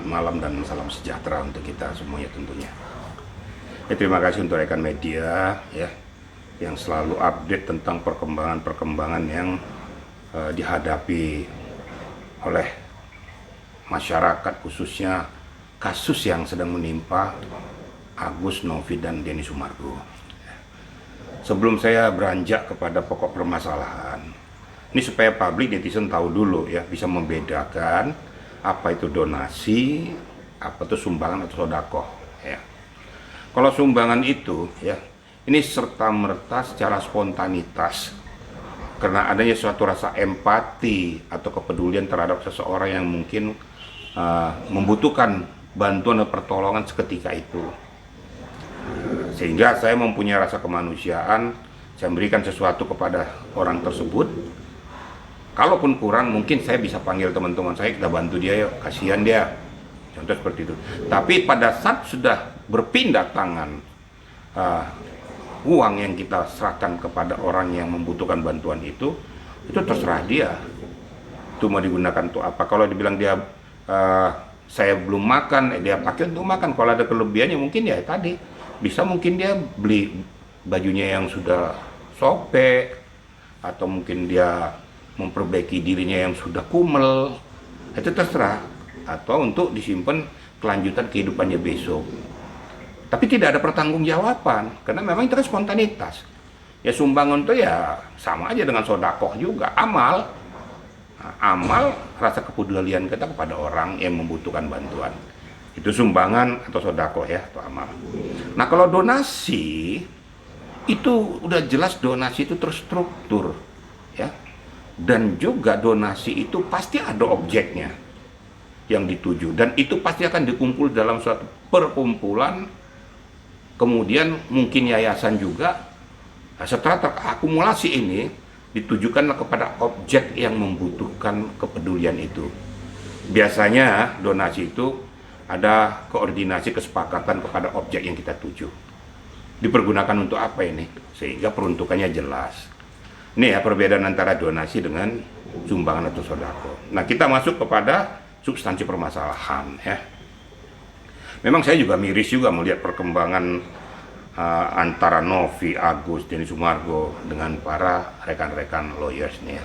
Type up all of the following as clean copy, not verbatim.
Selamat malam dan salam sejahtera untuk kita semuanya tentunya. Terima kasih untuk rekan media ya yang selalu update tentang perkembangan-perkembangan yang dihadapi oleh masyarakat, khususnya kasus yang sedang menimpa Agus, Novi, dan Denny Sumargo. Sebelum saya beranjak kepada pokok permasalahan, ini supaya publik netizen tahu dulu ya, bisa membedakan apa itu donasi, apa itu sumbangan atau sedekah ya. Kalau sumbangan itu ya, ini serta-merta secara spontanitas karena adanya suatu rasa empati atau kepedulian terhadap seseorang yang mungkin membutuhkan bantuan dan pertolongan seketika itu. Sehingga saya mempunyai rasa kemanusiaan, saya memberikan sesuatu kepada orang tersebut. Kalaupun kurang, mungkin saya bisa panggil teman-teman saya, kita bantu dia yuk, kasihan dia. Contoh seperti itu. Tapi pada saat sudah berpindah tangan, uang yang kita serahkan kepada orang yang membutuhkan bantuan itu terserah dia. Itu mau digunakan untuk apa. Kalau dibilang dia, saya belum makan, dia pakai untuk makan. Kalau ada kelebihannya mungkin ya tadi, bisa mungkin dia beli bajunya yang sudah sobek, atau mungkin dia memperbaiki dirinya yang sudah kumel, itu terserah, atau untuk disimpan kelanjutan kehidupannya besok. Tapi tidak ada pertanggungjawaban, karena memang itu kan spontanitas. Ya sumbangan itu ya sama aja dengan sedekah juga, amal. Nah, amal rasa kepedulian kita kepada orang yang membutuhkan bantuan. Itu sumbangan atau sedekah ya, atau amal. Nah kalau donasi, itu udah jelas donasi itu terstruktur ya. Dan juga donasi itu pasti ada objeknya yang dituju, dan itu pasti akan dikumpul dalam suatu perkumpulan, kemudian mungkin yayasan juga. Nah, setelah terakumulasi ini ditujukanlah kepada objek yang membutuhkan kepedulian itu. Biasanya donasi itu ada koordinasi kesepakatan kepada objek yang kita tuju. Dipergunakan untuk apa ini? Sehingga peruntukannya jelas. Ini ya perbedaan antara donasi dengan sumbangan atau sedekah. Nah kita masuk kepada substansi permasalahan ya. Memang saya juga miris juga melihat perkembangan antara Novi, Agus, Denny Sumargo dengan para rekan-rekan lawyers nih ya.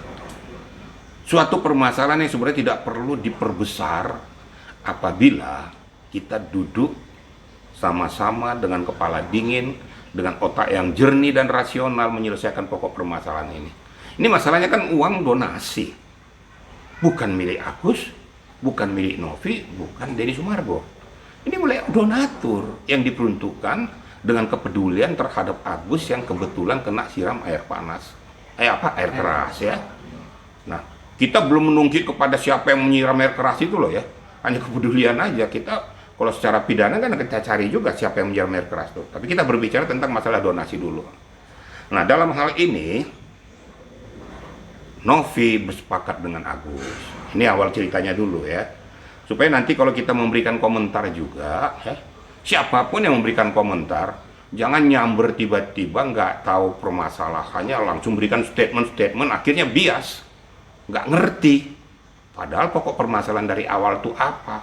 Suatu permasalahan yang sebenarnya tidak perlu diperbesar apabila kita duduk sama-sama dengan kepala dingin, dengan otak yang jernih dan rasional menyelesaikan pokok permasalahan ini. Ini masalahnya kan uang donasi, bukan milik Agus, bukan milik Novi, bukan Denny Sumargo. Ini milik donatur yang diperuntukkan dengan kepedulian terhadap Agus yang kebetulan kena siram air panas, air keras ya. Nah, kita belum menungkit kepada siapa yang menyiram air keras itu loh ya. Hanya kepedulian aja. Kita kalau secara pidana kan kita cari juga siapa yang menyiram air keras tuh. Tapi kita berbicara tentang masalah donasi dulu. Nah dalam hal ini Novi bersepakat dengan Agus. Ini awal ceritanya dulu ya. Supaya nanti kalau kita memberikan komentar juga ya, siapapun yang memberikan komentar jangan nyamber tiba-tiba nggak tahu permasalahannya langsung berikan statement akhirnya bias, nggak ngerti. Padahal pokok permasalahan dari awal itu apa,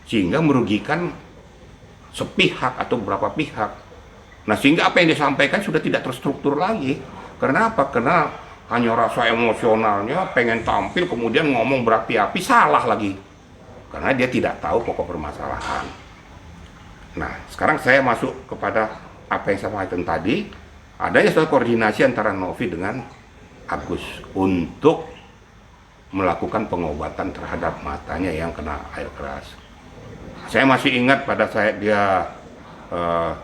sehingga merugikan sepihak atau beberapa pihak. Nah sehingga apa yang disampaikan sudah tidak terstruktur lagi. Karena apa? Karena hanya rasa emosionalnya, pengen tampil kemudian ngomong berapi-api, salah lagi. Karena dia tidak tahu pokok permasalahan. Nah sekarang saya masuk kepada apa yang saya sampaikan tadi. Adanya suatu koordinasi antara Novi dengan Agus untuk melakukan pengobatan terhadap matanya yang kena air keras. Saya masih ingat pada saat dia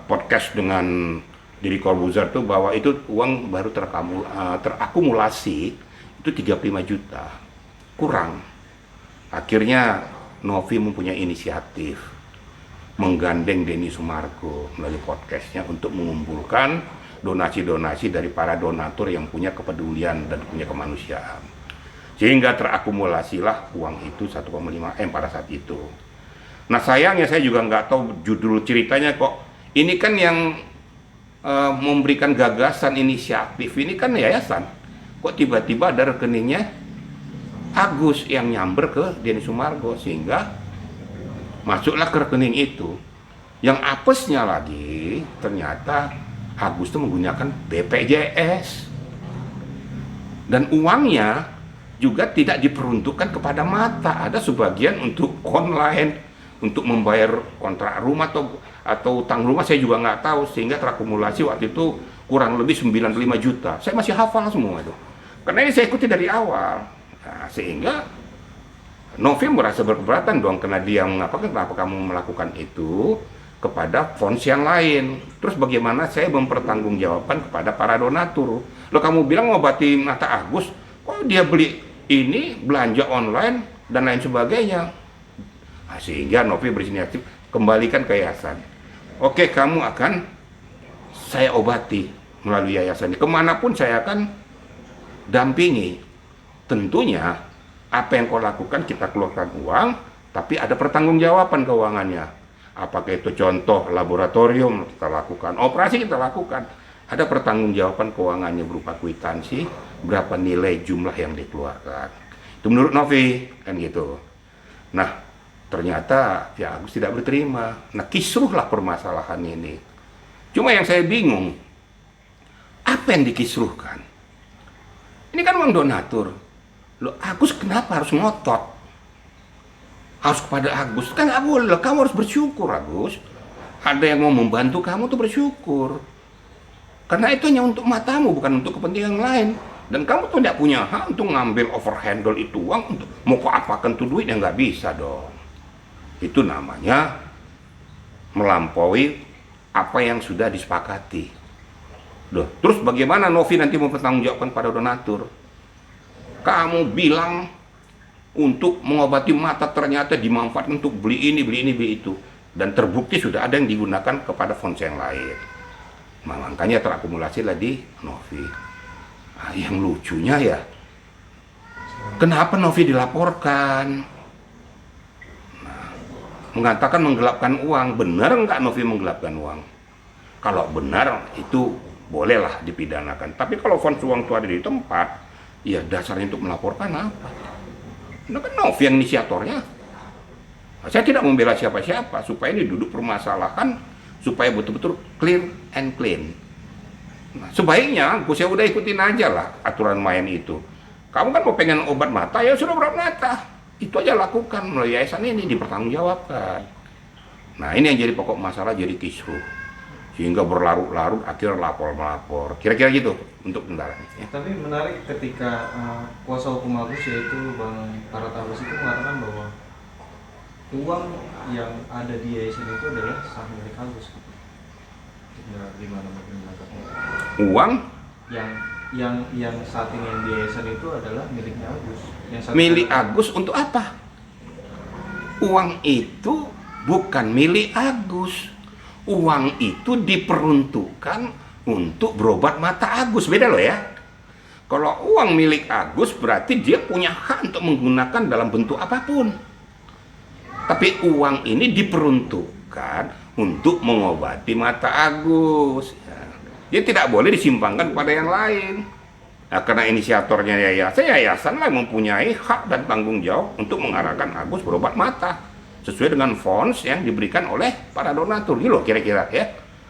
podcast dengan Deddy Corbuzier tuh bahwa itu uang baru terakumulasi itu 35 juta, kurang. Akhirnya Novi mempunyai inisiatif menggandeng Denny Sumargo melalui podcastnya untuk mengumpulkan donasi-donasi dari para donatur yang punya kepedulian dan punya kemanusiaan. Sehingga terakumulasilah uang itu 1,5 M pada saat itu. Nah sayangnya saya juga nggak tahu judul ceritanya kok. Ini kan yang memberikan gagasan inisiatif ini kan yayasan. Kok tiba-tiba ada rekeningnya Agus yang nyamber ke Denny Sumargo, sehingga Masuklah ke rekening itu. Yang apesnya lagi, ternyata Agus itu menggunakan BPJS. Dan uangnya juga tidak diperuntukkan kepada Mata. Ada sebagian untuk online, untuk membayar kontrak rumah atau utang rumah, saya juga nggak tahu. Sehingga terakumulasi waktu itu kurang lebih 95 juta. Saya masih hafal semua itu. Karena ini saya ikuti dari awal. Nah, sehingga Novi merasa berkeberatan dong, karena dia mengatakan kenapa kamu melakukan itu kepada fonds yang lain. Terus bagaimana saya mempertanggungjawabkan kepada para donatur? Lo kamu bilang ngobati Mata Agus, kok dia beli ini, belanja online dan lain sebagainya. Nah, sehingga Novi berinisiatif kembalikan ke yayasan. Oke, kamu akan saya obati melalui yayasan ini. Kemanapun saya akan dampingi. Tentunya apa yang kau lakukan kita keluarkan uang, tapi ada pertanggungjawaban keuangannya. Apakah itu contoh laboratorium kita lakukan, operasi kita lakukan, ada pertanggungjawaban keuangannya berupa kwitansi, berapa nilai jumlah yang dikeluarkan. Itu menurut Novi, kan gitu. Nah, ternyata ya Agus tidak berterima. Nah, kisruhlah permasalahan ini. Cuma yang saya bingung, apa yang dikisruhkan? Ini kan uang donatur. Loh, Agus kenapa harus ngotot? Harus kepada Agus? Kan nggak boleh, kamu harus bersyukur, Agus. Ada yang mau membantu kamu tuh bersyukur. Karena itu hanya untuk matamu, bukan untuk kepentingan lain. Dan kamu tuh tidak punya hak untuk ngambil overhandle itu uang untuk mau kau apakan tuh duit, yang nggak bisa dong. Itu namanya melampaui apa yang sudah disepakati. Duh, terus bagaimana Novi nanti mempertanggungjawabkan pada donatur? Kamu bilang untuk mengobati Mata ternyata dimanfaatkan untuk beli ini, beli itu. Dan terbukti sudah ada yang digunakan kepada fonds yang lain. Nah, makanya terakumulasilah di Novi. Nah, yang lucunya ya, kenapa Novi dilaporkan? Nah, mengatakan menggelapkan uang. Benar nggak Novi menggelapkan uang? Kalau benar itu bolehlah dipidanakan. Tapi kalau fonds uang itu ada di tempat, ya dasarnya untuk melaporkan apa? Nah, kan Novi yang inisiatornya. Nah, saya tidak membela siapa-siapa, supaya ini duduk permasalahan, supaya betul-betul clear and clean. Nah, sebaiknya saya udah ikutin aja lah aturan main itu. Kamu kan mau pengen obat mata, ya sudah obat mata. Itu aja lakukan melalui yayasan ini, dipertanggungjawabkan. Nah, ini yang jadi pokok masalah, jadi kisruh. Sehingga berlarut-larut, akhirnya lapor-melapor. Kira-kira gitu untuk kendala. Ya. Tapi menarik ketika kuasa hukum Agus, yaitu Bang Parat Agus, itu mengatakan bahwa uang yang ada di yayasan itu adalah sah milik Agus. Gimana mungkin menangkapnya? Uang yang saat ini yang di yayasan itu adalah miliknya Agus. Milik Agus untuk apa? Uang itu bukan milik Agus. Uang itu diperuntukkan untuk berobat mata Agus. Beda loh ya. Kalau uang milik Agus berarti dia punya hak untuk menggunakan dalam bentuk apapun. Tapi uang ini diperuntukkan untuk mengobati mata Agus. Dia tidak boleh disimpangkan kepada yang lain. Nah, karena inisiatornya yayasan lah mempunyai hak dan tanggung jawab untuk mengarahkan Agus berobat mata sesuai dengan fonds yang diberikan oleh para donatur, gitu loh kira-kira ya.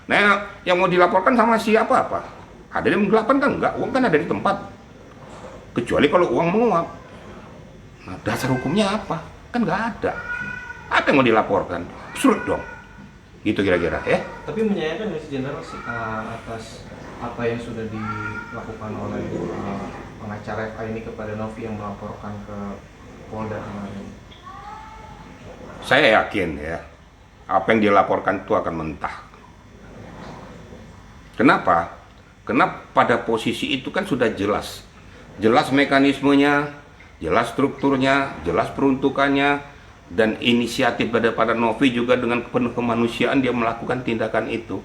Nah, yang mau dilaporkan sama siapa apa? Ada yang menggelapkan kan enggak? Uang kan ada di tempat. Kecuali kalau uang menguap. Nah, dasar hukumnya apa? Kan nggak ada. Apa yang mau dilaporkan? Absurd dong. Gitu kira-kira ya. Tapi menyayangkan Mr. Jenderal atas apa yang sudah dilakukan oleh pengacara FA ini kepada Novi yang melaporkan ke Polda kemarin. Saya yakin ya, apa yang dilaporkan itu akan mentah. Kenapa? Karena pada posisi itu kan sudah jelas. Jelas mekanismenya, jelas strukturnya, jelas peruntukannya, dan inisiatif daripada Novi juga dengan penuh kemanusiaan dia melakukan tindakan itu.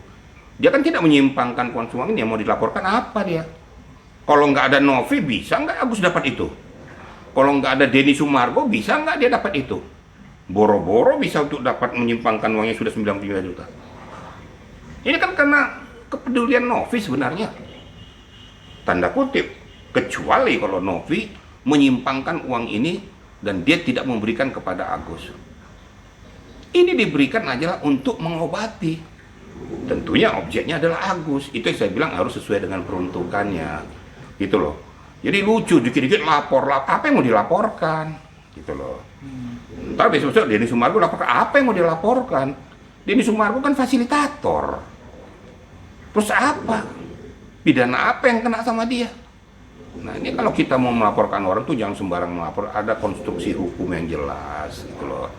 Dia kan tidak menyimpangkan konsumen, yang mau dilaporkan apa dia? Kalau nggak ada Novi, bisa nggak Agus dapat itu? Kalau nggak ada Denny Sumargo, bisa nggak dia dapat itu? Boro-boro bisa untuk dapat menyimpangkan uangnya sudah 93 juta. Ini kan karena kepedulian Novi sebenarnya. Tanda kutip, kecuali kalau Novi menyimpangkan uang ini dan dia tidak memberikan kepada Agus. Ini diberikan adalah untuk mengobati. Tentunya objeknya adalah Agus. Itu yang saya bilang harus sesuai dengan peruntukannya. Gitu loh. Jadi lucu, dikit-dikit lapor. Apa yang mau dilaporkan? Gitu loh. Ntar besok-besok Denny Sumargo laporkan. Apa yang mau dilaporkan? Denny Sumargo kan fasilitator. Terus apa? Pidana apa yang kena sama dia? Nah ini kalau kita mau melaporkan orang tuh jangan sembarang melapor. Ada konstruksi hukum yang jelas. Gitu loh.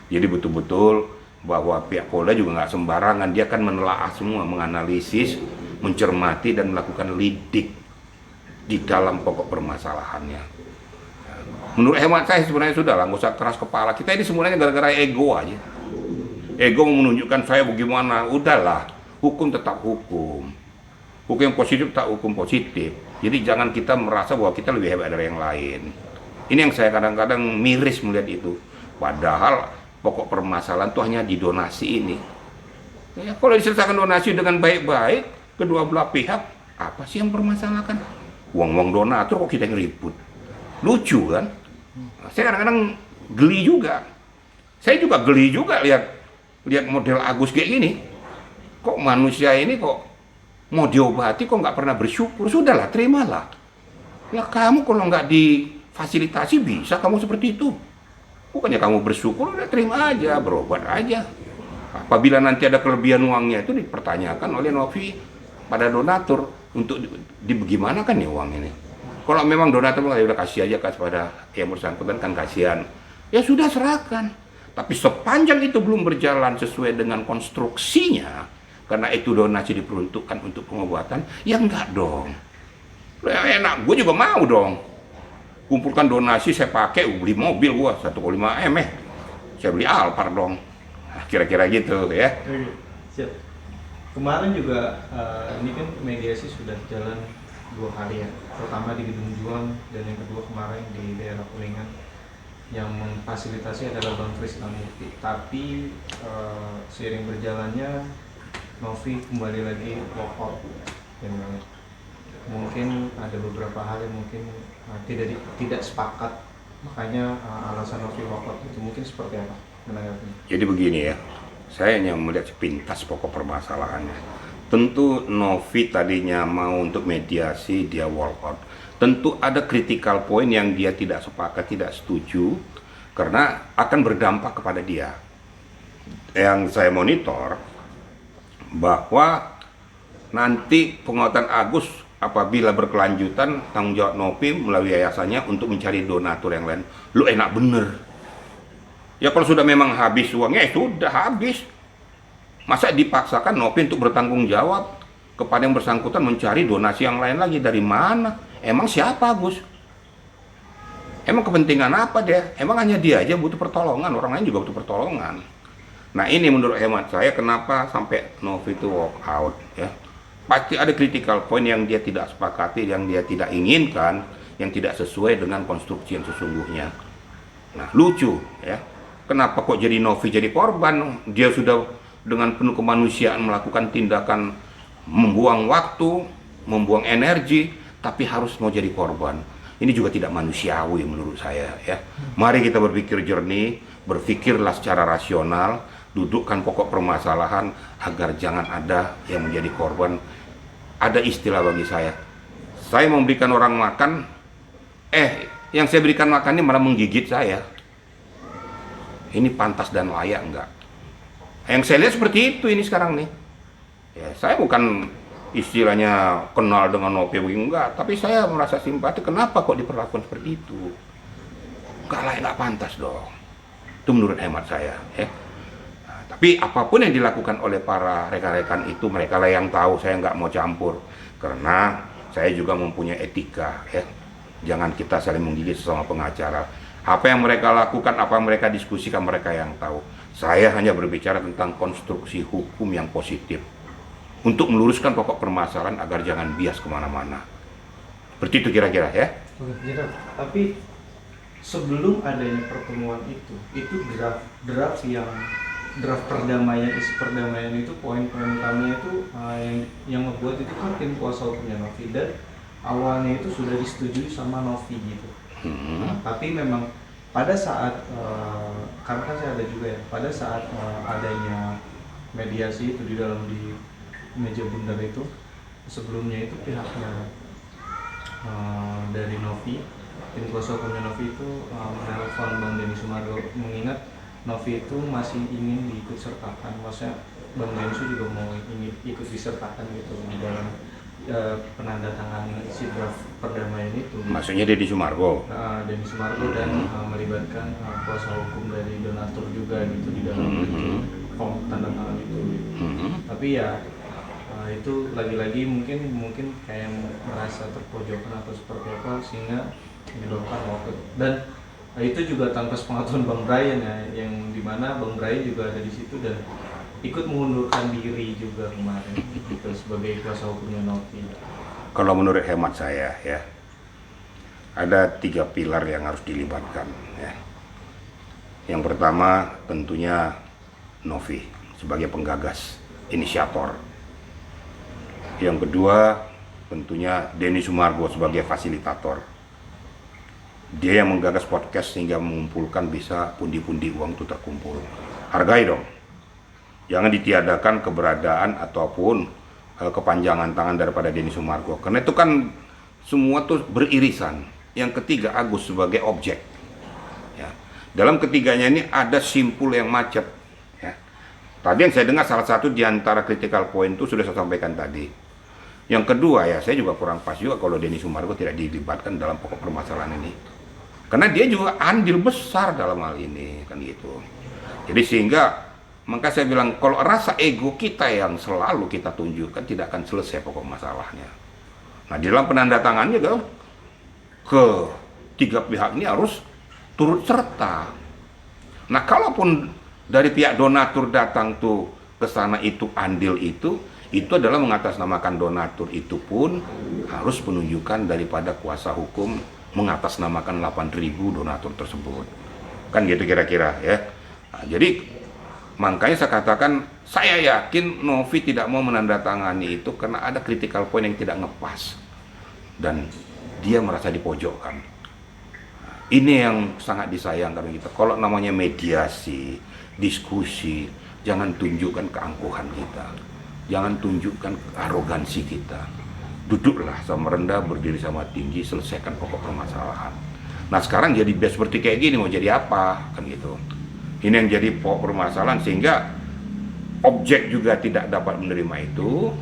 Jadi betul-betul bahwa pihak Polda juga nggak sembarangan, dia akan menelaah semua, menganalisis, mencermati dan melakukan lidik di dalam pokok permasalahannya. Menurut hemat saya sebenarnya sudah lah, nggak usah keras kepala. Kita ini sebenarnya gara-gara ego aja. Ego mau menunjukkan saya bagaimana, udahlah, hukum tetap hukum. Hukum yang positif tetap hukum positif. Jadi jangan kita merasa bahwa kita lebih hebat dari yang lain. Ini yang saya kadang-kadang miris melihat itu. Padahal pokok permasalahan itu hanya di donasi ini. Ya, kalau diselesaikan donasi dengan baik-baik, kedua belah pihak, apa sih yang permasalahkan? Uang-uang donatur kok kita yang ribut? Lucu kan? Nah, saya kadang-kadang geli juga. Saya juga geli juga lihat model Agus kayak gini. Kok manusia ini kok mau diobati kok nggak pernah bersyukur? Sudahlah, terimalah. Ya kamu kalau nggak difasilitasi bisa kamu seperti itu. Bukannya kamu bersyukur, udah terima aja, berobat aja. Apabila nanti ada kelebihan uangnya itu dipertanyakan oleh Novi pada donatur untuk bagaimana kan ya uang ini. Kalau memang donatur ya udah kasih aja kepada yang bersangkutan kan kasihan. Ya sudah serahkan. Tapi sepanjang itu belum berjalan sesuai dengan konstruksinya, karena itu donasi diperuntukkan untuk pengobatan, ya enggak dong. Ya, enak, gue juga mau dong. Kumpulkan donasi, saya pakai, beli mobil gua 1,5 M saya beli Alphard dong. Nah, kira-kira gitu ya. Oke, siap. Kemarin juga ini kan mediasi sudah jalan 2 kali ya. Pertama di Gedung Juang dan yang kedua kemarin di daerah Kuningan. Yang memfasilitasi adalah Bang Krisna Murti. Tapi seiring berjalannya Novi kembali lagi walk out dan mungkin ada beberapa hal yang mungkin tidak sepakat, makanya alasan Novi walk out itu mungkin seperti apa menanggapinya? Jadi begini ya, saya hanya melihat sepintas pokok permasalahannya. Tentu Novi tadinya mau untuk mediasi, dia walk out. Tentu ada critical point yang dia tidak sepakat, tidak setuju, karena akan berdampak kepada dia. Yang saya monitor bahwa nanti penguatan Agus apabila berkelanjutan, tanggung jawab Novi melalui yayasannya untuk mencari donatur yang lain. Lu enak bener. Ya kalau sudah memang habis uangnya, sudah habis. Masa dipaksakan Novi untuk bertanggung jawab kepada yang bersangkutan mencari donasi yang lain lagi? Dari mana? Emang siapa Agus? Emang kepentingan apa dia? Emang hanya dia aja butuh pertolongan, orang lain juga butuh pertolongan. Nah ini menurut hemat saya kenapa sampai Novi itu walk out ya. Pasti ada critical point yang dia tidak sepakati, yang dia tidak inginkan, yang tidak sesuai dengan konstruksi yang sesungguhnya. Nah, lucu ya. Kenapa kok jadi Novi jadi korban? Dia sudah dengan penuh kemanusiaan melakukan tindakan membuang waktu, membuang energi, tapi harus mau jadi korban. Ini juga tidak manusiawi menurut saya ya. Mari kita berpikir jernih, berpikirlah secara rasional, dudukkan pokok permasalahan agar jangan ada yang menjadi korban. Ada istilah bagi saya memberikan orang makan, yang saya berikan makan ini malah menggigit saya. Ini pantas dan layak enggak? Yang saya lihat seperti itu ini sekarang nih. Ya, saya bukan istilahnya kenal dengan Novi enggak, tapi saya merasa simpati. Kenapa kok diperlakukan seperti itu? Enggak layak, enggak pantas dong. Itu menurut hemat saya. Ya. Tapi apapun yang dilakukan oleh para rekan-rekan itu, mereka lah yang tahu, saya nggak mau campur. Karena saya juga mempunyai etika, ya. Jangan kita saling menggigit sesama pengacara. Apa yang mereka lakukan, apa yang mereka diskusikan, mereka yang tahu. Saya hanya berbicara tentang konstruksi hukum yang positif. Untuk meluruskan pokok permasalahan agar jangan bias kemana-mana. Seperti itu kira-kira ya. Oke, tapi sebelum adanya pertemuan itu draft perdamaian, isi perdamaian itu poin-poin utamanya itu yang ngebuat itu kan tim kuasa hukumnya Novi, dan awalnya itu sudah disetujui sama Novi gitu. Nah, tapi memang pada saat karena kan saya ada juga ya, pada saat adanya mediasi itu di meja bundar itu, sebelumnya itu pihaknya dari Novi, tim kuasa hukumnya Novi itu menelpon Bang Denny Sumargo, mengingat Novi itu masih ingin diikut sertakan, maksudnya Bang Denny juga mau ingin ikut disertakan gitu di dalam penandatanganan isi draft perdamaian itu. Maksudnya Denny Sumargo. Denny Sumargo dan melibatkan kuasa hukum dari donatur juga gitu di dalam form tanda tangan itu. Tapi ya itu lagi-lagi mungkin kayak merasa terpojokan atau seperti apa sehingga menyebabkan walkout. Dan itu juga tanpa sepengetahuan Bang Brian ya, yang dimana Bang Brian juga ada di situ dan ikut mengundurkan diri juga kemarin gitu sebagai kuasa hukumnya Novi. Kalau menurut hemat saya ya, ada 3 pilar yang harus dilibatkan ya. Yang pertama tentunya Novi sebagai penggagas, inisiator. Yang kedua tentunya Denny Sumargo sebagai fasilitator. Dia yang menggagas podcast sehingga mengumpulkan bisa pundi-pundi uang itu terkumpul. Hargai dong. Jangan ditiadakan keberadaan ataupun kepanjangan tangan daripada Denny Sumargo. Karena itu kan semua tuh beririsan. Yang ketiga Agus sebagai objek. Ya. Dalam ketiganya ini ada simpul yang macet. Ya. Tadi yang saya dengar salah satu di antara critical point itu sudah saya sampaikan tadi. Yang kedua ya, saya juga kurang pas juga kalau Denny Sumargo tidak dilibatkan dalam pokok permasalahan ini. Karena dia juga andil besar dalam hal ini, kan gitu. Jadi sehingga, maka saya bilang kalau rasa ego kita yang selalu kita tunjukkan tidak akan selesai pokok masalahnya. Nah di dalam penandatangannya ke 3 pihak ini harus turut serta. Nah kalaupun dari pihak donatur datang tuh ke sana itu andil itu adalah mengatasnamakan donatur, itu pun harus penunjukan daripada kuasa hukum mengatasnamakan 8.000 donatur tersebut. Kan gitu kira-kira ya. Nah, jadi makanya saya katakan saya yakin Novi tidak mau menandatangani itu karena ada critical point yang tidak ngepas dan dia merasa dipojokkan. Nah, ini yang sangat disayangkan kita. Kalau namanya mediasi, diskusi, jangan tunjukkan keangkuhan kita. Jangan tunjukkan arogansi kita. Duduklah sama rendah, berdiri sama tinggi, selesaikan pokok permasalahan. Nah sekarang jadi seperti kayak gini, mau jadi apa? Kan gitu. Ini yang jadi pokok permasalahan sehingga objek juga tidak dapat menerima itu.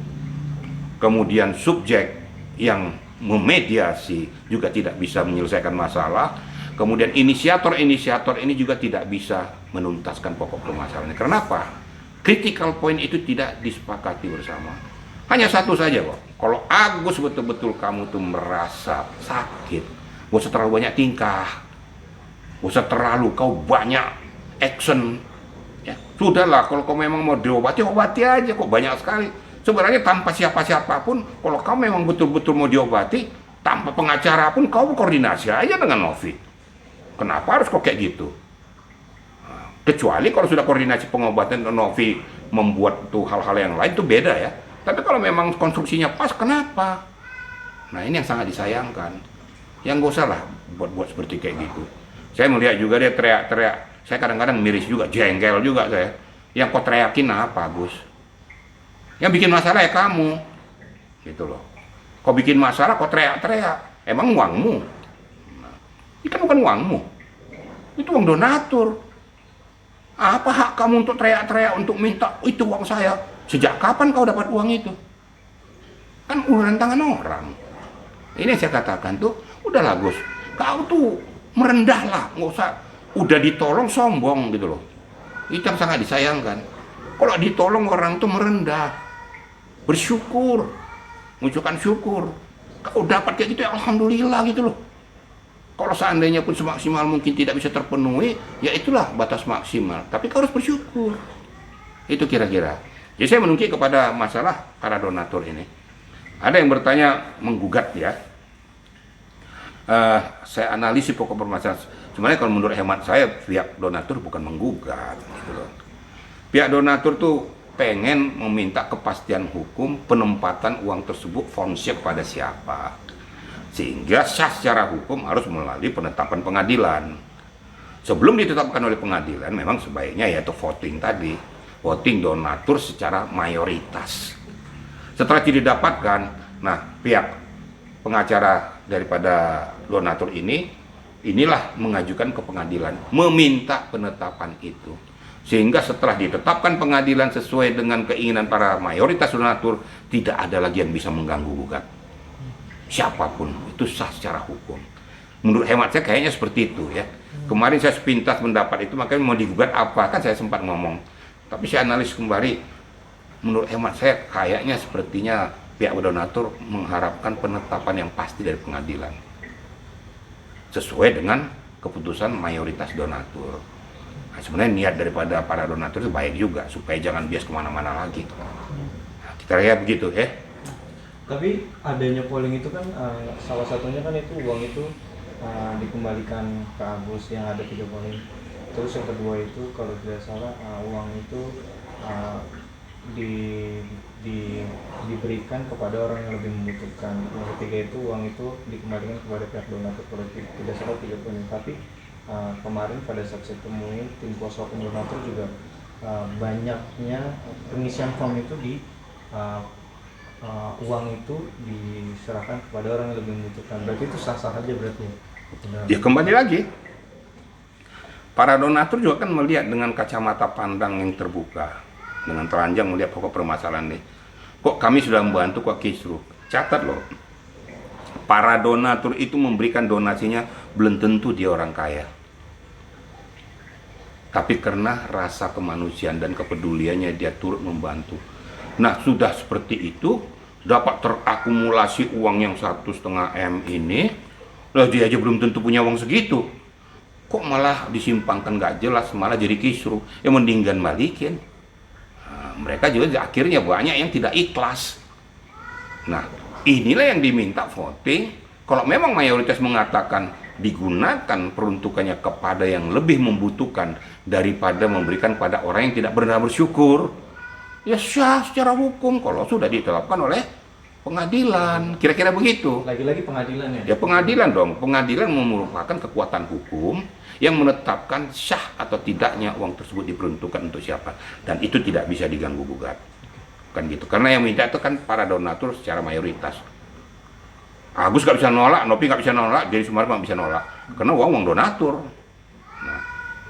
Kemudian subjek yang memediasi juga tidak bisa menyelesaikan masalah. Kemudian inisiator-inisiator ini juga tidak bisa menuntaskan pokok permasalahannya. Kenapa? Critical point itu tidak disepakati bersama. Hanya satu saja kok. Kalau Agus betul-betul kamu tuh merasa sakit, gak usah terlalu banyak tingkah, gak usah terlalu kau banyak action. Ya, sudahlah kalau kau memang mau diobati, obati aja kok banyak sekali. Sebenarnya tanpa siapa-siapa pun, kalau kau memang betul-betul mau diobati, tanpa pengacara pun kau koordinasi aja dengan Novi. Kenapa harus kok kayak gitu? Kecuali kalau sudah koordinasi pengobatan Novi membuat tuh hal-hal yang lain itu beda ya. Tapi kalau memang konstruksinya pas, kenapa? Nah ini yang sangat disayangkan. Yang gak usah lah buat seperti kayak gitu. Saya melihat juga dia teriak-teriak. Saya kadang-kadang miris juga, jengkel juga saya. Yang kau teriakin apa, Gus? Yang bikin masalah ya kamu. Gitu loh. Kau bikin masalah, kau teriak-teriak. Emang uangmu? Nah, itu kan bukan uangmu. Itu uang donatur. Apa hak kamu untuk teriak-teriak untuk minta itu uang saya? Sejak kapan kau dapat uang itu? Kan uluran tangan orang. Ini yang saya katakan tuh, udahlah Gus, kau tuh merendahlah, nggak usah. Udah ditolong sombong gitu loh. Itu yang sangat disayangkan. Kalau ditolong orang tuh merendah, bersyukur, menunjukkan syukur. Kau dapat kayak gitu ya alhamdulillah gitu loh. Kalau seandainya pun semaksimal mungkin tidak bisa terpenuhi, ya itulah batas maksimal. Tapi kau harus bersyukur. Itu kira-kira. Jadi saya menungki kepada masalah para donatur ini. Ada yang bertanya menggugat ya. Saya analisis pokok permasalahan. Sebenarnya kalau menurut hemat saya, pihak donatur bukan menggugat. Gitu loh. Pihak donatur tuh pengen meminta kepastian hukum penempatan uang tersebut fungsi pada siapa. Sehingga sah secara hukum harus melalui penetapan pengadilan. Sebelum ditetapkan oleh pengadilan, memang sebaiknya yaitu voting tadi, voting donatur secara mayoritas. Setelah tidak didapatkan, nah pihak pengacara daripada donatur inilah mengajukan ke pengadilan, meminta penetapan itu. Sehingga setelah ditetapkan pengadilan sesuai dengan keinginan para mayoritas donatur, tidak ada lagi yang bisa mengganggu gugat. Siapapun, itu sah secara hukum. Menurut hemat saya kayaknya seperti itu ya. Kemarin saya sepintas mendapat itu, makanya mau digugat apa, kan saya sempat ngomong. Tapi saya analis kembali, menurut hemat saya kayaknya sepertinya pihak donatur mengharapkan penetapan yang pasti dari pengadilan. Sesuai dengan keputusan mayoritas donatur. Nah, sebenarnya niat daripada para donatur itu baik juga, supaya jangan bias kemana-mana lagi. Nah, kita lihat begitu ya. Tapi adanya polling itu kan salah satunya kan itu uang itu dikembalikan ke Agus yang ada 3 polling. Terus yang kedua itu kalau tidak salah uang itu diberikan kepada orang yang lebih membutuhkan. Yang ketiga itu uang itu dikembalikan kepada pihak donatur kalau tidak salah 3 polling. Tapi kemarin pada saat saya temuin tim kuasa hukum donatur juga banyaknya pengisian form itu di uang itu diserahkan kepada orang yang lebih membutuhkan. Berarti itu sah-sah aja berarti ya? Ya kembali lagi, para donatur juga kan melihat dengan kacamata pandang yang terbuka, dengan telanjang melihat pokok permasalahan ini. Kok kami sudah membantu kok kisruh? Catat loh, para donatur itu memberikan donasinya belum tentu dia orang kaya. Tapi karena rasa kemanusiaan dan kepeduliannya dia turut membantu. Nah sudah seperti itu, dapat terakumulasi uang yang 1,5 M ini, lah dia aja belum tentu punya uang segitu. Kok malah disimpangkan nggak jelas, malah jadi kisruh, ya mendingan balikin. Nah, mereka juga akhirnya banyak yang tidak ikhlas. Nah inilah yang diminta voting. Kalau memang mayoritas mengatakan digunakan peruntukannya kepada yang lebih membutuhkan daripada memberikan pada orang yang tidak pernah bersyukur, ya sah secara hukum kalau sudah ditetapkan oleh pengadilan. Kira-kira begitu. Lagi-lagi pengadilan ya? Ya pengadilan dong. Pengadilan merupakan kekuatan hukum yang menetapkan sah atau tidaknya uang tersebut diperuntukkan untuk siapa, dan itu tidak bisa diganggu gugat. Kan gitu. Karena yang minta itu kan para donatur secara mayoritas. Agus nggak bisa nolak, Nopi nggak bisa nolak, jadi Sumarno nggak bisa nolak, karena uang donatur. Nah,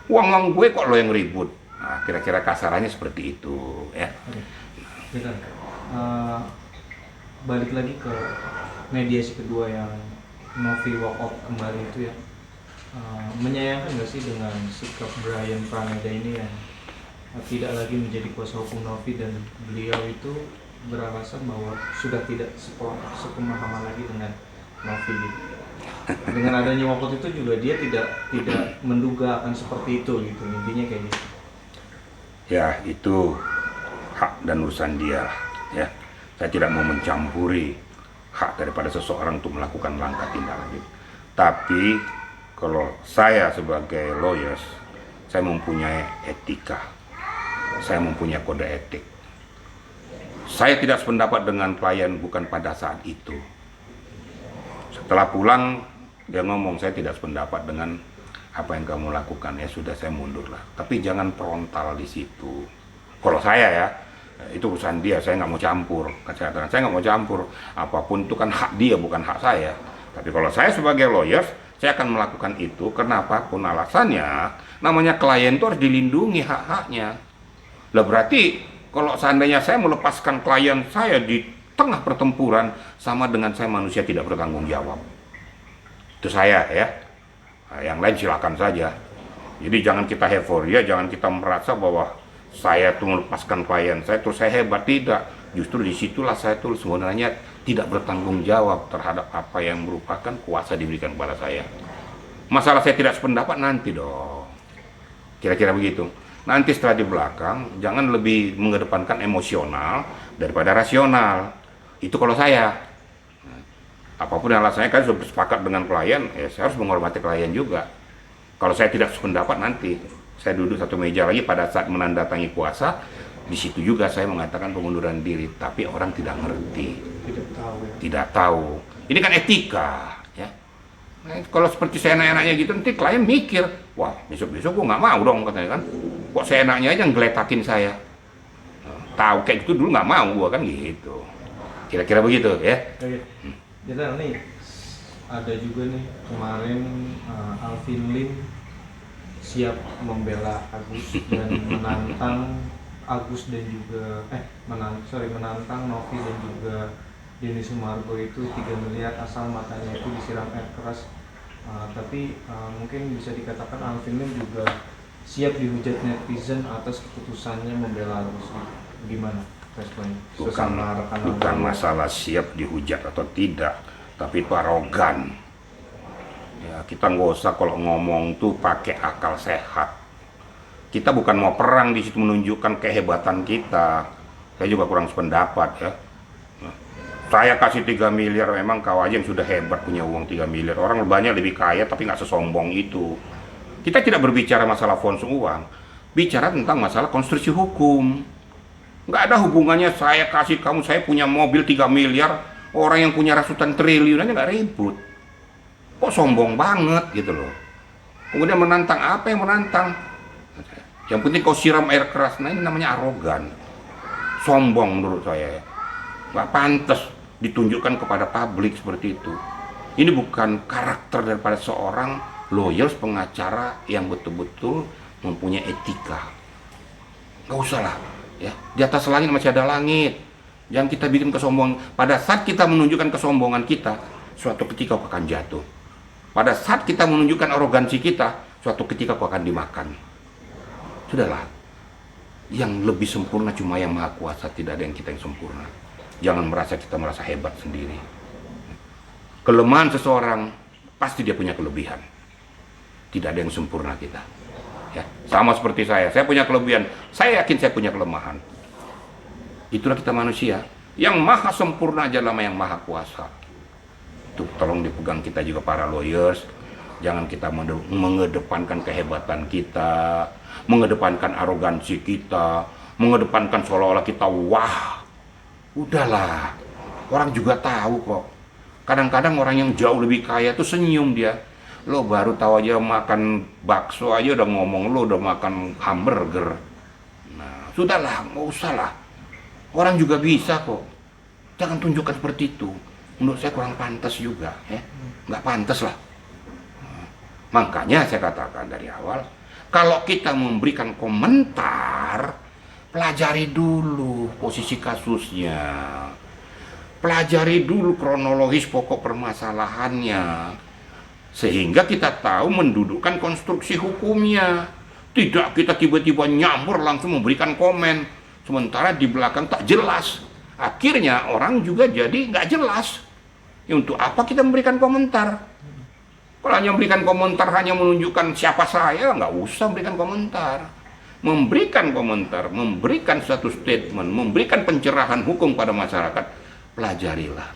uang gue kok lo yang ribut. Nah, kira-kira kasarannya seperti itu, ya. Oke. Balik lagi ke mediasi kedua yang Novi walk out kembali itu ya, menyayangkan nggak sih dengan sikap Brian Praneda ini yang tidak lagi menjadi kuasa hukum Novi, dan beliau itu beralasan bahwa sudah tidak sepemahaman lagi dengan Novi gitu. Dengan adanya walkout itu juga dia tidak menduga akan seperti itu gitu, intinya kayak gitu. Ya itu hak dan urusan dia ya. Saya tidak mau mencampuri hak daripada seseorang untuk melakukan langkah tindak lanjut. Tapi kalau saya sebagai lawyers, saya mempunyai etika, saya mempunyai kode etik. Saya tidak sependapat dengan klien bukan pada saat itu. Setelah pulang dia ngomong saya tidak sependapat dengan apa yang kamu lakukan, ya sudah saya mundur lah. Tapi jangan frontal di situ. Kalau saya ya, itu urusan dia, saya nggak mau campur. Saya nggak mau campur. Apapun itu kan hak dia, bukan hak saya. Tapi kalau saya sebagai lawyers, saya akan melakukan itu karena apapun alasannya, namanya klien itu harus dilindungi hak-haknya. Lah berarti kalau seandainya saya melepaskan klien saya di tengah pertempuran, sama dengan saya manusia tidak bertanggung jawab. Itu saya ya. Nah, yang lain silakan saja. Jadi jangan kita euforia, jangan kita merasa bahwa saya tuh melepaskan klien saya terus saya hebat. Tidak. Justru disitulah saya tuh sebenarnya tidak bertanggung jawab terhadap apa yang merupakan kuasa diberikan kepada saya. Masalah saya tidak sependapat nanti dong. Kira-kira begitu. Nanti setelah di belakang, jangan lebih mengedepankan emosional daripada rasional. Itu kalau saya. Apapun alasannya, kan sudah bersepakat dengan klien, ya saya harus menghormati klien juga. Kalau saya tidak sependapat nanti, saya duduk satu meja lagi pada saat menandatangani kuasa, di situ juga saya mengatakan pengunduran diri. Tapi orang tidak ngerti. Tidak tahu ya. Tidak tahu. Ini kan etika, ya. Nah, kalau seperti seenak-enaknya gitu, nanti klien mikir, wah besok-besok gue nggak mau dong katanya kan. Kok seenaknya aja ngeletakin saya. Tahu kayak gitu dulu nggak mau gue kan gitu. Kira-kira begitu ya. Oke. Jadi nih ada juga nih kemarin Alvin Lim siap membela Agus dan menantang Agus dan juga menantang Novi dan juga Denny Sumargo itu 3 miliar asal matanya itu disiram air keras. Tapi mungkin bisa dikatakan Alvin Lim juga siap dihujat netizen atas keputusannya membela Agus. Gimana responnya? Bukan masalah siap dihujat atau tidak, tapi itu arogan. Ya, kita nggak usah kalau ngomong tuh pakai akal sehat. Kita bukan mau perang di situ menunjukkan kehebatan kita. Saya juga kurang sependapat ya. Saya kasih 3 miliar, memang kau aja yang sudah hebat punya uang 3 miliar. Orang banyak lebih kaya tapi nggak sesombong itu. Kita tidak berbicara masalah fons uang, bicara tentang masalah konstruksi hukum. Nggak ada hubungannya saya kasih kamu, saya punya mobil 3 miliar, orang yang punya ratusan triliun aja nggak ribut. Kok sombong banget gitu loh. Kemudian menantang, apa yang menantang? Yang penting kau siram air keras. Nah ini namanya arogan, sombong menurut saya. Nggak pantas ditunjukkan kepada publik seperti itu. Ini bukan karakter daripada seorang lawyers, pengacara yang betul-betul mempunyai etika. Nggak usah lah ya, di atas langit masih ada langit. Jangan kita bikin kesombongan. Pada saat kita menunjukkan kesombongan kita, suatu ketika kau akan jatuh. Pada saat kita menunjukkan arogansi kita, suatu ketika kau akan dimakan. Sudahlah, yang lebih sempurna cuma yang maha kuasa, tidak ada yang kita yang sempurna. Jangan merasa kita merasa hebat sendiri. Kelemahan seseorang pasti dia punya kelebihan. Tidak ada yang sempurna kita. Ya, sama seperti saya punya kelebihan. Saya yakin saya punya kelemahan. Itulah kita manusia. Yang maha sempurna adalah yang maha kuasa. Itu tolong dipegang kita juga para lawyers. Jangan kita mengedepankan kehebatan kita, mengedepankan arogansi kita, mengedepankan seolah-olah kita wah. Udahlah, orang juga tahu kok. Kadang-kadang orang yang jauh lebih kaya tuh senyum dia. Lo baru tahu aja makan bakso aja udah ngomong lo udah makan hamburger. Nah, sudahlah, nggak usah lah. Orang juga bisa kok. Jangan tunjukkan seperti itu. Menurut saya kurang pantas juga, ya. Nggak pantas lah. Makanya saya katakan dari awal, kalau kita memberikan komentar, pelajari dulu posisi kasusnya, pelajari dulu kronologis pokok permasalahannya, sehingga kita tahu mendudukkan konstruksi hukumnya. Tidak kita tiba-tiba nyambur langsung memberikan komen, sementara di belakang tak jelas. Akhirnya orang juga jadi nggak jelas. Ya, untuk apa kita memberikan komentar? Kalau hanya memberikan komentar, hanya menunjukkan siapa saya, nggak usah memberikan komentar. Memberikan komentar, memberikan satu statement, memberikan pencerahan hukum pada masyarakat, pelajarilah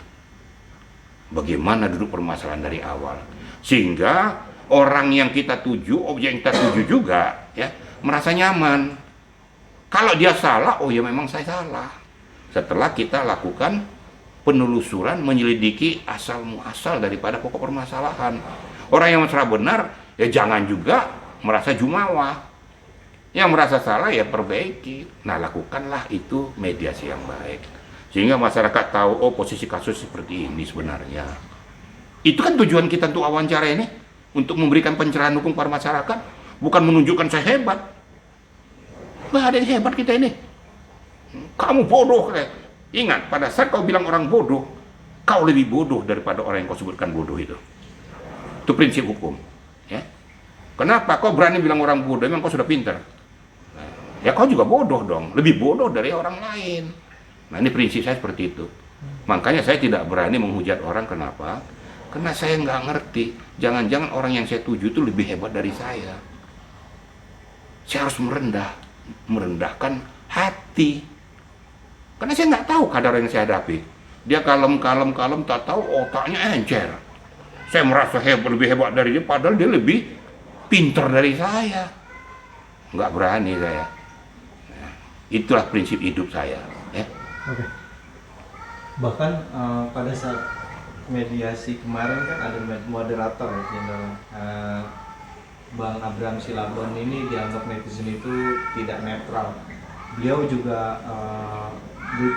bagaimana duduk permasalahan dari awal, sehingga orang yang kita tuju, objek yang kita tuju juga ya merasa nyaman. Kalau dia salah, oh ya memang saya salah. Setelah kita lakukan penelusuran, menyelidiki asal muasal daripada pokok permasalahan. Orang yang merasa benar ya jangan juga merasa jumawa. Yang merasa salah ya perbaiki. Nah, lakukanlah itu mediasi yang baik, sehingga masyarakat tahu oh posisi kasus seperti ini sebenarnya. Itu kan tujuan kita untuk wawancara ini, untuk memberikan pencerahan hukum pada masyarakat, bukan menunjukkan saya hebat. Nggak ada yang hebat kita ini. Kamu bodoh. Ingat, pada saat kau bilang orang bodoh, kau lebih bodoh daripada orang yang kau sebutkan bodoh itu. Itu prinsip hukum. Ya. Kenapa kau berani bilang orang bodoh? Memang kau sudah pintar. Ya kau juga bodoh dong, lebih bodoh dari orang lain. Nah ini prinsip saya seperti itu. Makanya saya tidak berani menghujat orang. Kenapa? Karena saya nggak ngerti. Jangan-jangan orang yang saya tuju itu lebih hebat dari saya. Saya harus merendahkan hati. Karena saya nggak tahu kadar yang saya hadapi. Dia kalem, tak tahu otaknya encer. Saya merasa lebih hebat dari dia, padahal dia lebih pintar dari saya. Nggak berani saya. Itulah prinsip hidup saya. Ya. Oke. Bahkan pada saat mediasi kemarin kan ada moderator ya Jenderal Bang Abraham Silabon ini dianggap netizen itu tidak netral. Beliau juga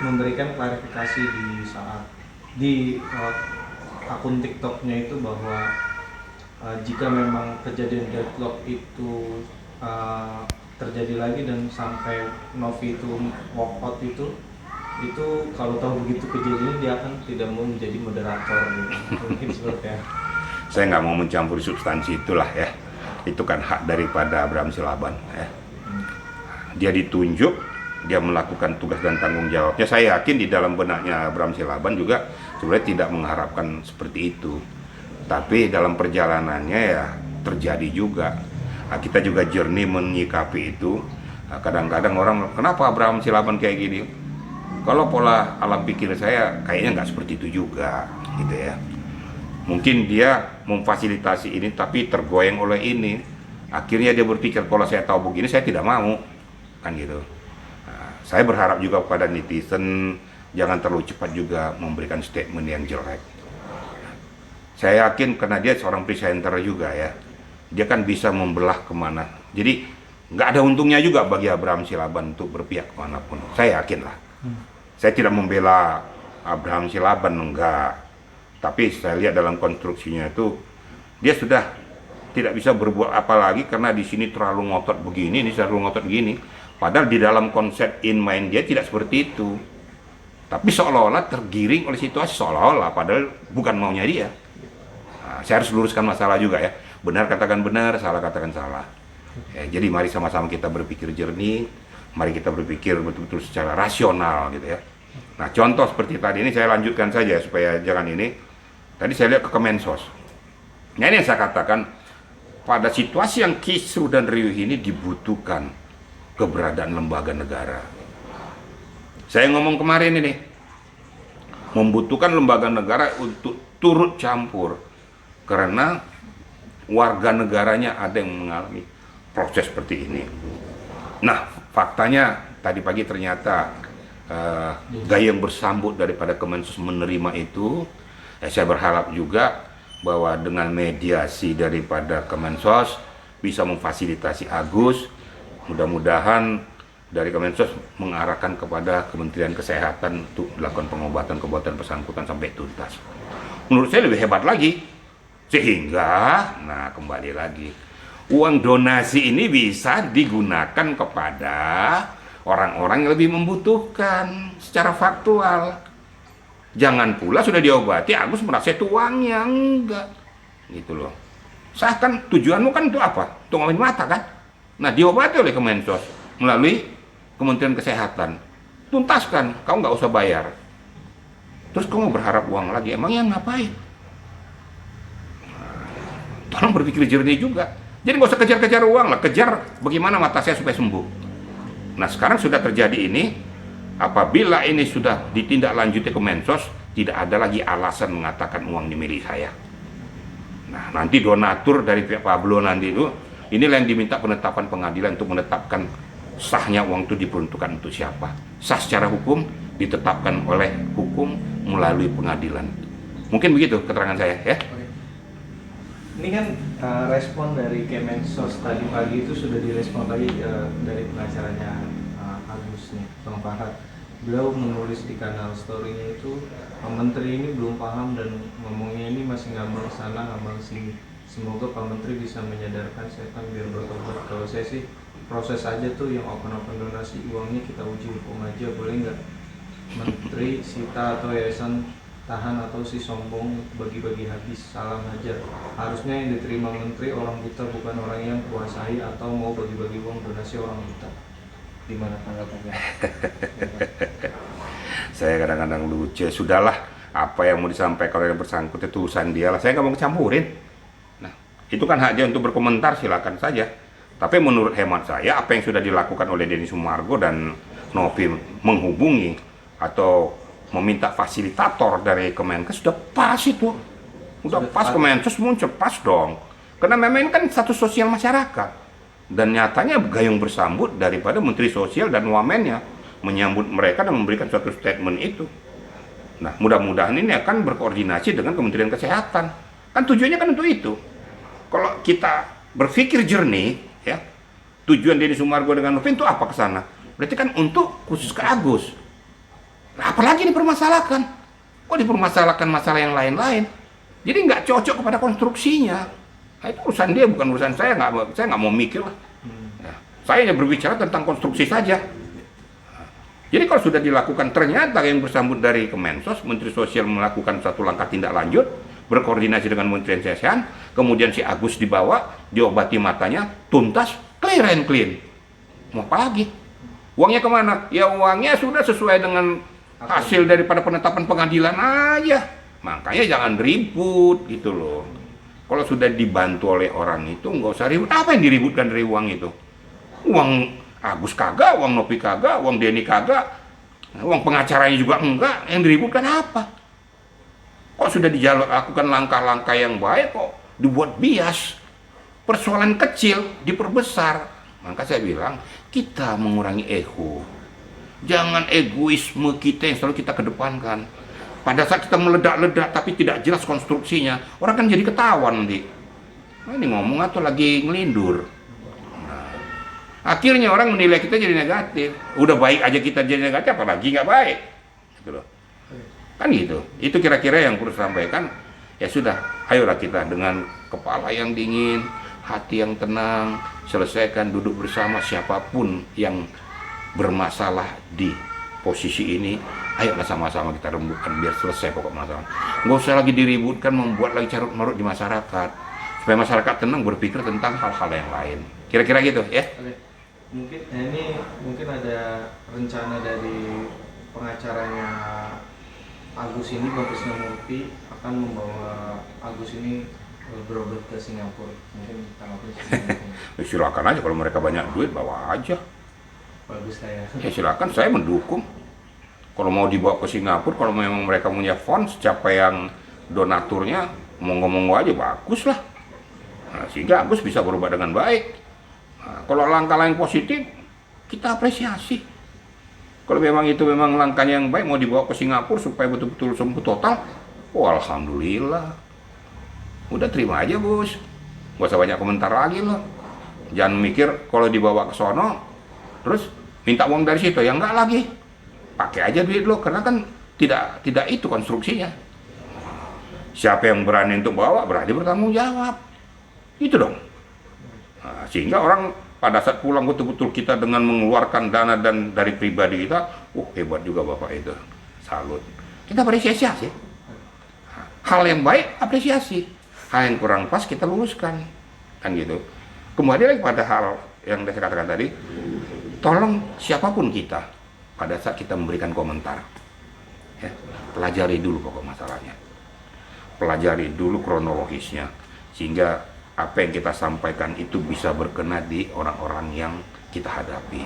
memberikan klarifikasi di saat di akun TikToknya itu bahwa jika memang kejadian deadlock itu terjadi lagi dan sampai Novi itu walk out itu kalau tahu begitu kejadian dia akan tidak mau menjadi moderator gitu. Mungkin seperti itu. Saya nggak mau mencampuri substansi itulah ya. Itu kan hak daripada Abraham Silabon ya. Dia ditunjuk, dia melakukan tugas dan tanggung jawabnya. Saya yakin di dalam benaknya Abraham Silabon juga sebenarnya tidak mengharapkan seperti itu. Tapi dalam perjalanannya ya terjadi juga. Nah, kita juga jernih menyikapi itu. Nah, kadang-kadang orang, kenapa Abraham Silabon kayak gini? Kalau pola alam pikir saya kayaknya nggak seperti itu juga, gitu ya. Mungkin dia memfasilitasi ini tapi tergoyang oleh ini. Akhirnya dia berpikir kalau saya tahu begini saya tidak mau, kan gitu. Nah, saya berharap juga kepada netizen jangan terlalu cepat juga memberikan statement yang jelek. Saya yakin karena dia seorang presenter juga ya, dia kan bisa membelah kemana. Jadi nggak ada untungnya juga bagi Abraham Silabon untuk berpihak kemanapun. Saya yakin lah. Saya tidak membela Abraham Silabon, enggak. Tapi saya lihat dalam konstruksinya itu dia sudah tidak bisa berbuat apa lagi karena di sini terlalu ngotot begini, ini terlalu ngotot begini. Padahal di dalam konsep in mind dia tidak seperti itu. Tapi seolah-olah tergiring oleh situasi, seolah-olah padahal bukan maunya dia. Nah, saya harus luruskan masalah juga ya. Benar katakan benar, salah katakan salah. Ya, jadi mari sama-sama kita berpikir jernih, mari kita berpikir betul-betul secara rasional gitu ya. Nah, contoh seperti tadi ini saya lanjutkan saja supaya jangan ini. Tadi saya lihat ke Kemensos. Nah, ini yang saya katakan, pada situasi yang kisruh dan riuh ini dibutuhkan keberadaan lembaga negara. Saya ngomong kemarin ini, membutuhkan lembaga negara untuk turut campur karena warga negaranya ada yang mengalami proses seperti ini. Nah, faktanya tadi pagi ternyata gayung bersambut daripada Kemensos menerima itu. Saya berharap juga bahwa dengan mediasi daripada Kemensos bisa memfasilitasi Agus. Mudah-mudahan dari Kemensos mengarahkan kepada Kementerian Kesehatan untuk melakukan pengobatan kebuatan bersangkutan sampai tuntas. Menurut saya lebih hebat lagi. Sehingga, nah kembali lagi, uang donasi ini bisa digunakan kepada orang-orang yang lebih membutuhkan secara faktual. Jangan pula sudah diobati, Agus merasa itu uangnya, enggak. Gitu loh. Seakan tujuanmu kan itu apa? Untuk ngomongin mata kan? Nah, diobati oleh Kemensos melalui Kementerian Kesehatan. Tuntaskan, kamu nggak usah bayar. Terus kamu berharap uang lagi, emangnya ngapain? Tolong berpikir jernih juga. Jadi nggak usah kejar-kejar uang lah, kejar bagaimana mata saya supaya sembuh. Nah, sekarang sudah terjadi ini. Apabila ini sudah ditindaklanjuti Kemensos, tidak ada lagi alasan mengatakan uang ini milik saya. Nah, nanti donatur dari pihak Pablo nanti itu, inilah yang diminta penetapan pengadilan untuk menetapkan sahnya uang itu diperuntukkan untuk siapa. Sah secara hukum ditetapkan oleh hukum melalui pengadilan. Mungkin begitu keterangan saya ya. Ini kan respon dari Kemensos tadi pagi itu sudah direspon lagi dari pengacaranya Agus nih, Bang Farhat. Beliau menulis di kanal story-nya itu, Pak Menteri ini belum paham dan ngomongnya ini masih ngambang sana ngambang sini. Semoga Pak Menteri bisa menyadarkan setan biar bertobat. Kalau saya sih proses aja tuh yang open donasi uangnya kita uji hukum aja, boleh nggak Menteri sita atau yayasan tahan atau si sombong bagi-bagi habis, salam aja. Harusnya yang diterima Menteri orang buta, bukan orang yang kuasai atau mau bagi-bagi uang donasi orang buta. Gimana tanggapannya? Saya kadang-kadang lucu, sudahlah apa yang mau disampaikan oleh yang bersangkutan itu urusan dia lah, saya nggak mau campurin. Nah, itu kan hak dia untuk berkomentar, silakan saja. Tapi menurut hemat saya, apa yang sudah dilakukan oleh Denny Sumargo dan Novi menghubungi atau meminta fasilitator dari Kemenkes sudah pas itu. Udah pas Kemenkes muncul, pas dong. Karena memang ini kan status sosial masyarakat. Dan nyatanya gayung bersambut daripada Menteri Sosial dan Wamennya menyambut mereka dan memberikan suatu statement itu. Nah, mudah-mudahan ini akan berkoordinasi dengan Kementerian Kesehatan. Kan tujuannya kan untuk itu. Kalau kita berpikir jernih, ya, tujuan Deddy Sumargo dengan Nurdin itu apa ke sana? Berarti kan untuk khusus ke Agus. Nah, apalagi dipermasalahkan? Kok dipermasalahkan masalah yang lain-lain? Jadi nggak cocok kepada konstruksinya. Nah, itu urusan dia, bukan urusan saya. Saya nggak mau mikir lah. Ya, saya hanya berbicara tentang konstruksi saja. Jadi kalau sudah dilakukan, ternyata yang bersambut dari Kemensos, Menteri Sosial melakukan satu langkah tindak lanjut, berkoordinasi dengan Menteri Kesehatan, kemudian si Agus dibawa, diobati matanya, tuntas, clear and clean. Mau apa lagi? Uangnya kemana? Ya uangnya sudah sesuai dengan hasil daripada penetapan pengadilan aja. Makanya jangan ribut gitu loh. Kalau sudah dibantu oleh orang itu, nggak usah ribut. Apa yang diributkan dari uang itu? Uang Agus kagak, uang Nopi kagak, uang Denny kagak, uang pengacaranya juga enggak. Yang diributkan apa? Kok sudah dilakukan langkah-langkah yang baik kok dibuat bias? Persoalan kecil diperbesar. Maka saya bilang, kita mengurangi ego. Jangan egoisme kita yang selalu kita kedepankan. Pada saat kita meledak-ledak tapi tidak jelas konstruksinya, orang kan jadi ketawa nanti. Nah, ini ngomong atau lagi ngelindur. Akhirnya orang menilai kita jadi negatif. Udah baik aja kita jadi negatif, apalagi nggak baik. Gitu loh. Kan gitu. Itu kira-kira yang perlu sampaikan. Ya sudah, ayolah kita dengan kepala yang dingin, hati yang tenang, selesaikan, duduk bersama siapapun yang bermasalah di posisi ini. Ayolah sama-sama kita rembukkan biar selesai pokok masalah. Nggak usah lagi diributkan, membuat lagi carut-marut di masyarakat. Supaya masyarakat tenang berpikir tentang hal-hal yang lain. Kira-kira gitu ya. Mungkin ada rencana dari pengacaranya Agus ini, Bang Krisnamurti, akan membawa Agus ini berobat ke Singapura. Mungkin tanggapan Silakan aja, kalau mereka banyak duit bawa aja. bagus saya. Ya silakan, saya mendukung. Kalau mau dibawa ke Singapura, kalau memang mereka punya fund, siapa yang donaturnya, monggo-monggo aja, bagus lah. Nah, sehingga Agus bisa berubah dengan baik. Nah, kalau langkah lain positif, kita apresiasi. Kalau memang itu memang langkahnya yang baik, mau dibawa ke Singapura supaya betul-betul sembuh total, oh alhamdulillah. Udah terima aja, Bos. Gak usah banyak komentar lagi loh. Jangan mikir kalau dibawa ke sono, terus minta uang dari situ, ya enggak lagi. Pakai aja duit lo, karena kan tidak itu konstruksinya. Siapa yang berani untuk bawa, berani bertanggung jawab. Itu dong. Nah, sehingga orang pada saat pulang betul-betul kita dengan mengeluarkan dana dan dari pribadi kita, hebat juga Bapak itu, salut. Kita apresiasi. Hal yang baik apresiasi, hal yang kurang pas kita luruskan, kan gitu. Kembali lagi pada hal yang saya katakan tadi, tolong siapapun kita pada saat kita memberikan komentar, ya, pelajari dulu pokok masalahnya, pelajari dulu kronologisnya, sehingga apa yang kita sampaikan itu bisa berkena di orang-orang yang kita hadapi.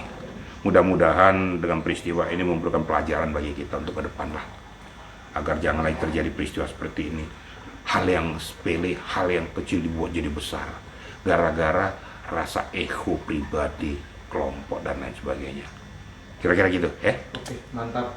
Mudah-mudahan dengan peristiwa ini memberikan pelajaran bagi kita untuk ke depan lah, agar jangan lagi terjadi peristiwa seperti ini. Hal yang sepele, hal yang kecil dibuat jadi besar, gara-gara rasa ego pribadi, kelompok dan lain sebagainya. Kira-kira gitu, ya? Oke, mantap.